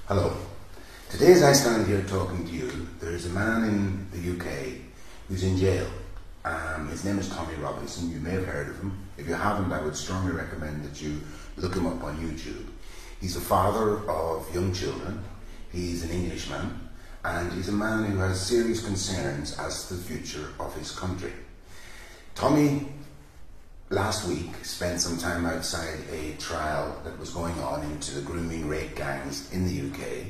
Hello. Today as I stand here talking to you, there's a man in the UK who's in jail. His name is Tommy Robinson. You may have heard of him. If you haven't, I would strongly recommend that you look him up on YouTube. He's a father of young children. He's an Englishman. And he's a man who has serious concerns as to the future of his country. Tommy, last week, spent some time outside a trial that was going on into the grooming rape gangs in the UK.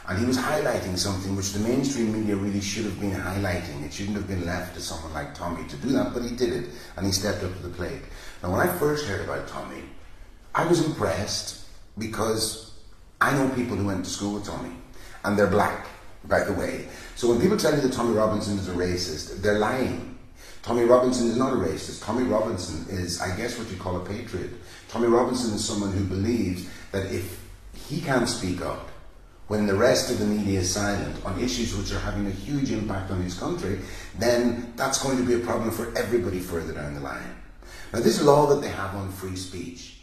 And he was highlighting something which the mainstream media really should have been highlighting. It shouldn't have been left to someone like Tommy to do that, but he did it, and he stepped up to the plate. Now, when I first heard about Tommy, I was impressed because I know people who went to school with Tommy, and they're black, by the way. So when people tell you that Tommy Robinson is a racist, they're lying. Tommy Robinson is not a racist. Tommy Robinson is, I guess, what you call a patriot. Tommy Robinson is someone who believes that if he can't speak up, when the rest of the media is silent on issues which are having a huge impact on his country, then that's going to be a problem for everybody further down the line. Now, this law that they have on free speech,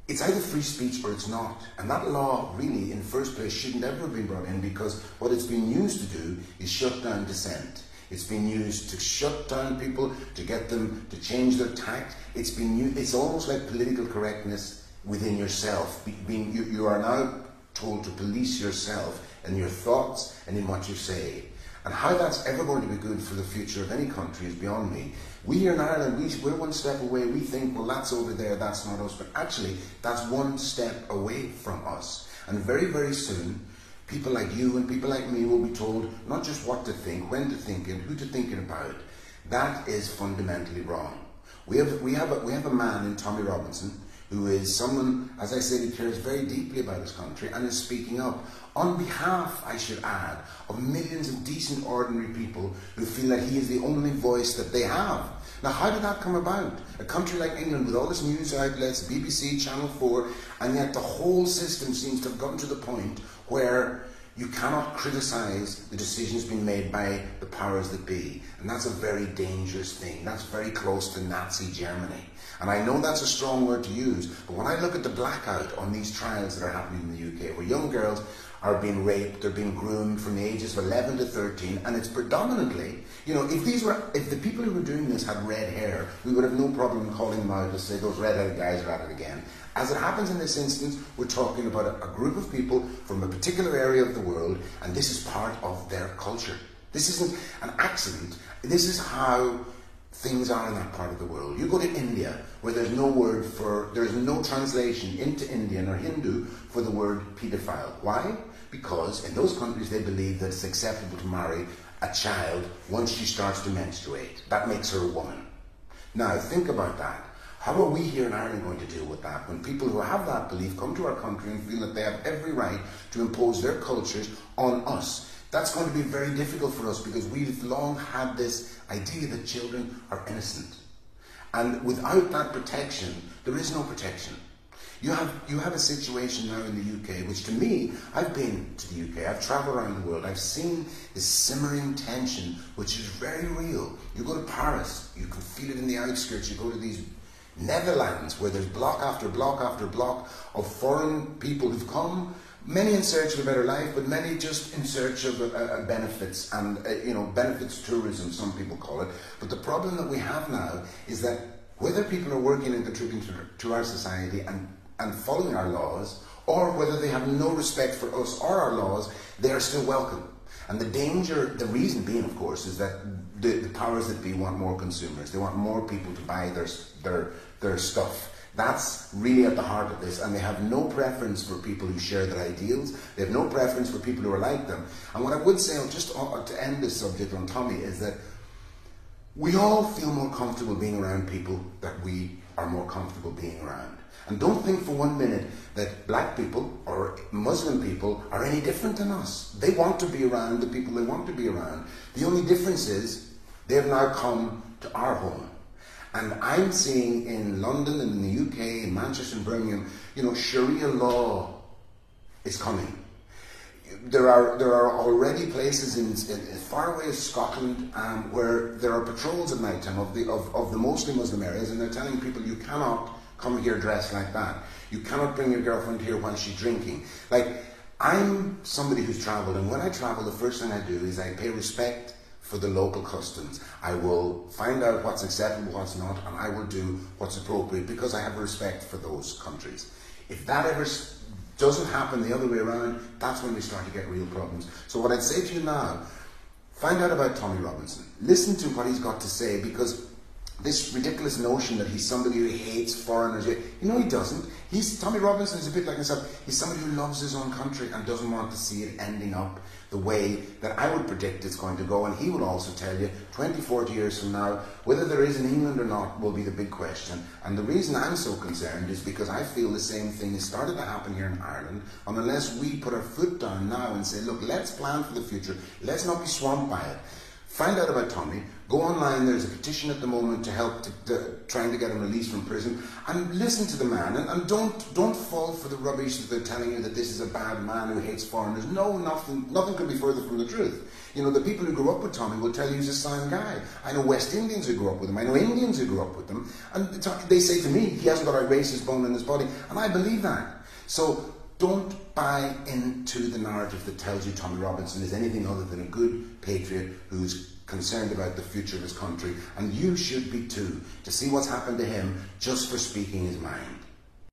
it's either free speech or it's not. And that law really, in the first place, shouldn't ever have been brought in, because what it's been used to do is shut down dissent. It's been used to shut down people, to get them to change their tact. It's almost like political correctness within yourself. You are now told to police yourself and your thoughts and in what you say. And how that's ever going to be good for the future of any country is beyond me. We here in Ireland, we're one step away. We think, well, that's over there, that's not us. But actually, that's one step away from us. And very, very soon, people like you and people like me will be told not just what to think, when to think it, who to think it about. That is fundamentally wrong. We have a man in Tommy Robinson who is someone, as I said, who cares very deeply about his country and is speaking up on behalf, I should add, of millions of decent, ordinary people who feel that he is the only voice that they have. Now, how did that come about? A country like England with all its news outlets, BBC, Channel 4, and yet the whole system seems to have gotten to the point where you cannot criticise the decisions being made by the powers that be. And that's a very dangerous thing. That's very close to Nazi Germany. And I know that's a strong word to use, but when I look at the blackout on these trials that are happening in the UK, where young girls are being raped, they're being groomed from the ages of 11 to 13, and it's predominantly, if the people who were doing this had red hair, we would have no problem calling them out and say those red-haired guys are at it again. As it happens in this instance, we're talking about a group of people from a particular area of the world, and this is part of their culture. This isn't an accident. This is how things are in that part of the world. You go to India, where there's no translation into Indian or Hindu for the word paedophile. Why? Because in those countries they believe that it's acceptable to marry a child once she starts to menstruate. That makes her a woman. Now, think about that. How are we here in Ireland going to deal with that when people who have that belief come to our country and feel that they have every right to impose their cultures on us? That's going to be very difficult for us, because we've long had this idea that children are innocent. And without that protection, there is no protection. You have a situation now in the UK, which to me, I've been to the UK, I've travelled around the world, I've seen this simmering tension, which is very real. You go to Paris, you can feel it in the outskirts, you go to these Netherlands, where there's block after block after block of foreign people who've come, many in search of a better life, but many just in search of benefits and, benefits tourism, some people call it. But the problem that we have now is that whether people are working and contributing to our society and following our laws, or whether they have no respect for us or our laws, they are still welcome. And the reason being, of course, is that the powers that be want more consumers. They want more people to buy their stuff. That's really at the heart of this, and they have no preference for people who share their ideals. They have no preference for people who are like them. And what I would say, just to end this subject on Tommy, is that we all feel more comfortable being around people that we are more comfortable being around. And don't think for 1 minute that black people or Muslim people are any different than us. They want to be around the people they want to be around. The only difference is they have now come to our home. And I'm seeing in London and in the UK, in Manchester and Birmingham, Sharia law is coming. There are already places as far away as Scotland where there are patrols at night time of the mostly Muslim areas, and they're telling people you cannot come here dressed like that. You cannot bring your girlfriend here while she's drinking. Like, I'm somebody who's travelled, and when I travel, the first thing I do is I pay respect for the local customs. I will find out what's acceptable, what's not, and I will do what's appropriate because I have respect for those countries. If that ever doesn't happen the other way around, that's when we start to get real problems. So what I'd say to you now, find out about Tommy Robinson. Listen to what he's got to say, because this ridiculous notion that he's somebody who hates foreigners, you know he doesn't. Tommy Robinson is a bit like himself. He's somebody who loves his own country and doesn't want to see it ending up the way that I would predict it's going to go. And he will also tell you 20, 40 years from now, whether there is in England or not will be the big question. And the reason I'm so concerned is because I feel the same thing has started to happen here in Ireland. And unless we put our foot down now and say, look, let's plan for the future, let's not be swamped by it. Find out about Tommy. Go online. There's a petition at the moment to help trying to get him released from prison. And listen to the man. And don't fall for the rubbish that they're telling you that this is a bad man who hates foreigners. No, nothing could be further from the truth. You know, the people who grew up with Tommy will tell you he's a sound guy. I know West Indians who grew up with him. I know Indians who grew up with him. And they say to me, he hasn't got a racist bone in his body. And I believe that. So don't buy into the narrative that tells you Tommy Robinson is anything other than a good patriot who's concerned about the future of his country. And you should be too, to see what's happened to him just for speaking his mind.